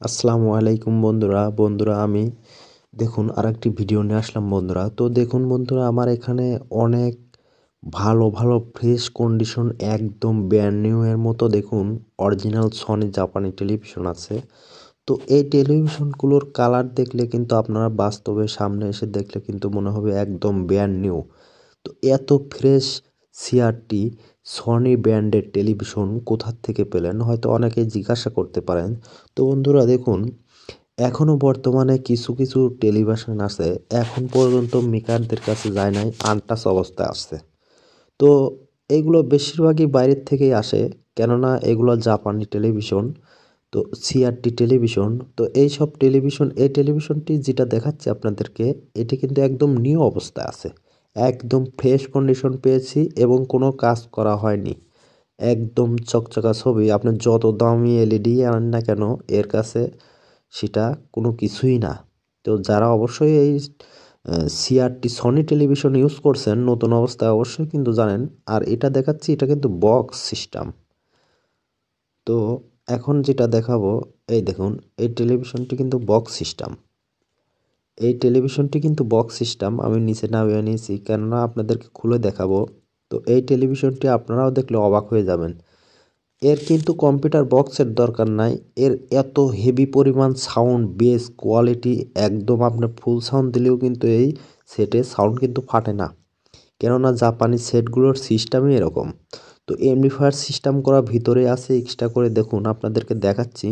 আসসালামু আলাইকুম বন্ধুরা আমি দেখুন আরেকটি ভিডিও নিয়ে আসলাম বন্ধুরা। তো দেখুন বন্ধুরা, আমার এখানে অনেক ভালো ভালো ফ্রেশ কন্ডিশন একদম ব্র্যান্ড নিউ এর মতো দেখুন অরিজিনাল সনি জাপানি টেলিভিশন আছে। তো এই টেলিভিশনগুলোর কালার দেখলে কিন্তু আপনারা বাস্তবে সামনে এসে দেখলে কিন্তু মনে হবে একদম ব্র্যান্ড নিউ। তো এত ফ্রেশ সিআরটি সনি ব্র্যান্ডের টেলিভিশন কোথা থেকে পেলেন হয়তো অনেকেই জিজ্ঞাসা করতে পারেন। তো বন্ধুরা দেখুন, এখনও বর্তমানে কিছু কিছু টেলিভিশন আছে এখন পর্যন্ত মেকারদের কাছে যায় নাই, আনটাচ অবস্থায় আসছে। তো এগুলো বেশিরভাগই বাইরের থেকেই আসে, কেননা এগুলো জাপানি টেলিভিশন। তো সিআরটি টেলিভিশন, তো এই টেলিভিশনটি যেটা দেখাচ্ছে আপনাদেরকে, এটি কিন্তু একদম নিউ অবস্থায় আছে, একদম ফ্রেশ কন্ডিশন পেয়েছি এবং কোনো কাজ করা হয়নি। একদম চকচকা ছবি, আপনি যত দামি এলইডি আনেন না কেন এর কাছে সেটা কোনো কিছুই না। তো যারা অবশ্যই এই সিআরটি সনি টেলিভিশন ইউজ করছেন নতুন অবস্থায় অবশ্যই কিন্তু জানেন। আর এটা দেখাচ্ছি, এটা কিন্তু বক্স সিস্টেম। তো এখন যেটা দেখাবো, এই দেখুন, এই টেলিভিশনটি কিন্তু বক্স সিস্টেম। আমি নিচে নামিয়ে নিয়েছি কেননা আপনাদেরকে খুলে দেখাবো। তো এই টেলিভিশনটি আপনারাও দেখলে অবাক হয়ে যাবেন। এর কিন্তু কম্পিউটার বক্সের দরকার নাই, এর এত হেভি পরিমাণ সাউন্ড বেস কোয়ালিটি, একদম আপনার ফুল সাউন্ড দিলেও কিন্তু এই সেটে সাউন্ড কিন্তু ফাটে না, কেননা জাপানি সেটগুলোর সিস্টেমই এরকম। তো এমপ্লিফায়ার সিস্টেম করা ভিতরে আছে এক্সট্রা করে, দেখুন আপনাদেরকে দেখাচ্ছি।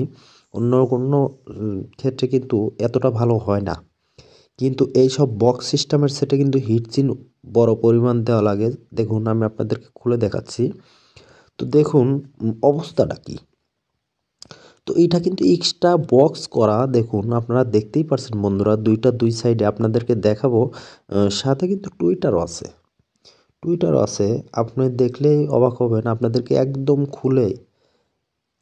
অন্য কোনো ক্ষেত্রে কিন্তু এতটা ভালো হয় না, কিন্তু এই সব বক্স সিস্টেমের সেটে কিন্তু হিটসিন বড় পরিমাণ দেওয়া লাগে। দেখুন আমি আপনাদেরকে খুলে দেখাচ্ছি। তো দেখুন অবস্থাটা কি। তো এটা কিন্তু এক্সট্রা বক্স করা, দেখুন আপনারা দেখতেই পারছেন বন্ধুরা, দুই সাইডে আপনাদেরকে দেখাবো। সাথে কিন্তু টুইটারও আছে, আপনি দেখলেই অবাক হবেন। আপনাদেরকে একদম খুলে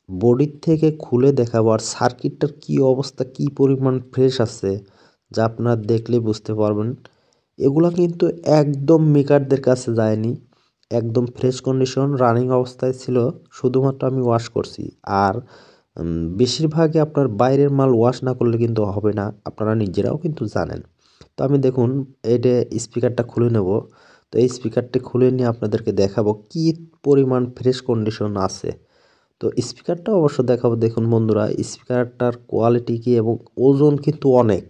বডির থেকে খুলে দেখাবো, আর সার্কিটটার কি অবস্থা, কি পরিমাণ ফ্রেশ আছে, যা আপনারা দেখলে বুঝতে পারবেন। এগুলা কিন্তু একদম মেকারদের কাছে যায়নি, একদম ফ্রেশ কন্ডিশন রানিং অবস্থায় ছিল, শুধুমাত্র আমি ওয়াশ করছি। আর বেশিরভাগই আপনার বাইরের মাল ওয়াশ না করলে কিন্তু হবে না, আপনারা নিজেরাও কিন্তু জানেন। তো আমি দেখুন এটা স্পিকারটা খুলে নেব। তো এই স্পিকারটি খুলে নিয়ে আপনাদেরকে দেখাবো কি পরিমাণ ফ্রেশ কন্ডিশন আছে। তো স্পিকারটা অবশ্য দেখাবো। দেখুন বন্ধুরা, স্পিকারটার কোয়ালিটি কি এবং ওজন কিন্তু অনেক।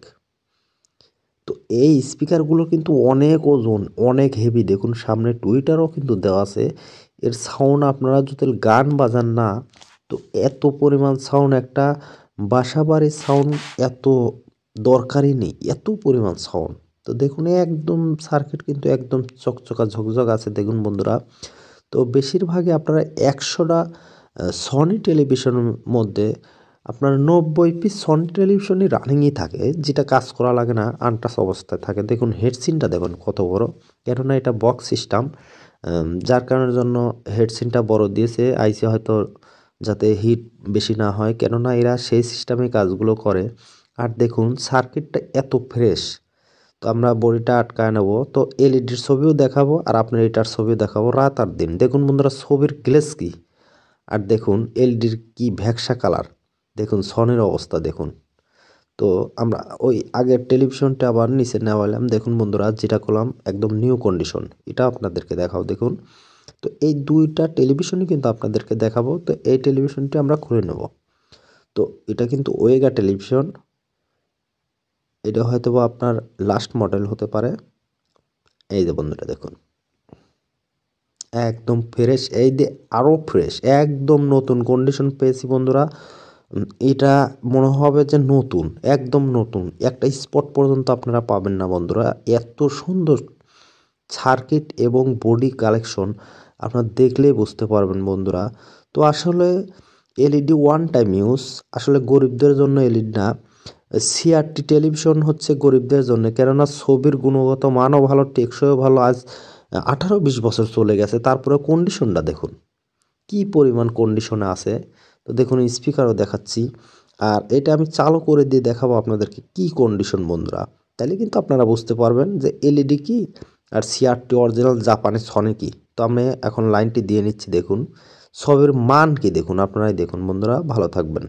তো এই স্পিকারগুলো কিন্তু অনেক ওজন, অনেক হেভি। দেখুন সামনে টুইটারও কিন্তু দেওয়া আছে। এর সাউন্ড আপনারা যদি গান বাজান না, তো এত পরিমাণ সাউন্ড একটা বাসা বাড়ির সাউন্ড এত দরকারই নেই, এত পরিমাণ সাউন্ড। তো দেখুন একদম সার্কিট কিন্তু একদম চকচকা ঝকঝক আছে দেখুন বন্ধুরা। তো বেশিরভাগই আপনারা 100টা সনি টেলিভিশনের মধ্যে আপনার 90 পিস সনি টেলিভিশনই রানিংই থাকে, যেটা কাজ করা লাগে না, আনটাচ অবস্থায় থাকে। দেখুন হেডসিনটা দেখুন কত বড়, কেননা এটা বক্স সিস্টেম, যার কারণের জন্য হেডসিনটা বড় দিয়েছে আইসি, হয়তো যাতে হিট বেশি না হয়, কেননা এরা সেই সিস্টেমে কাজগুলো করে। আর দেখুন সার্কিটটা এত ফ্রেশ। তো আমরা বডিটা আটকায় নেব, তো এলইডির ছবিও দেখাবো আর আপনার এটার ছবিও দেখাবো রাত আর দিন। দেখুন বন্ধুরা ছবির গ্লেজ কি, আর দেখুন এলইডির কি ভ্যাকসা কালার, দেখুন সনের অবস্থা দেখুন। তো আমরা ওই আগের টেলিভিশনটা আবার নিচে নেওয়ালাম, দেখুন বন্ধুরা যেটা করলাম একদম নিউ কন্ডিশন, এটা আপনাদেরকে দেখাও দেখুন। তো এই দুইটা টেলিভিশনই কিন্তু আপনাদেরকে দেখাবো। তো এই টেলিভিশনটি আমরা খুলে নেব। তো এটা কিন্তু ওয়েগা টেলিভিশন, এটা হয়তো বা আপনার লাস্ট মডেল হতে পারে। এই যে বন্ধুরা দেখুন একদম ফ্রেশ, এই যে আরও ফ্রেশ, একদম নতুন কন্ডিশন পেয়েছি বন্ধুরা। এটা মনে হবে যে নতুন, একদম নতুন, একটা স্পট পর্যন্ত আপনারা পাবেন না বন্ধুরা, এত সুন্দর সার্কিট এবং বডি কালেকশন আপনারা দেখলেই বুঝতে পারবেন বন্ধুরা। তো আসলে এলইডি ওয়ান টাইম ইউজ, আসলে গরিবদের জন্য এলইডি না, সিআরটি টেলিভিশন হচ্ছে গরিবদের জন্য, কেননা ছবির গুণগত মানও ভালো, টেকসইও ভালো। আজ 18-20 বছর চলে গেছে, তারপরে কন্ডিশনটা দেখুন কি পরিমাণ কন্ডিশনে আছে। তো দেখুন স্পিকারও দেখাচ্ছি, আর এটা আমি চালু করে দিয়ে দেখাবো আপনাদেরকে কি কন্ডিশন বন্ধুরা, তাহলে কিন্তু আপনারা বুঝতে পারবেন যে এলইডি কি আর সিআরটি অরিজিনাল জাপানি সনি কি। তো আমি এখন লাইনটি দিয়ে নিচ্ছি, দেখুন ছবির মান কি দেখুন, আপনারাই দেখুন বন্ধুরা, ভালো থাকবেন।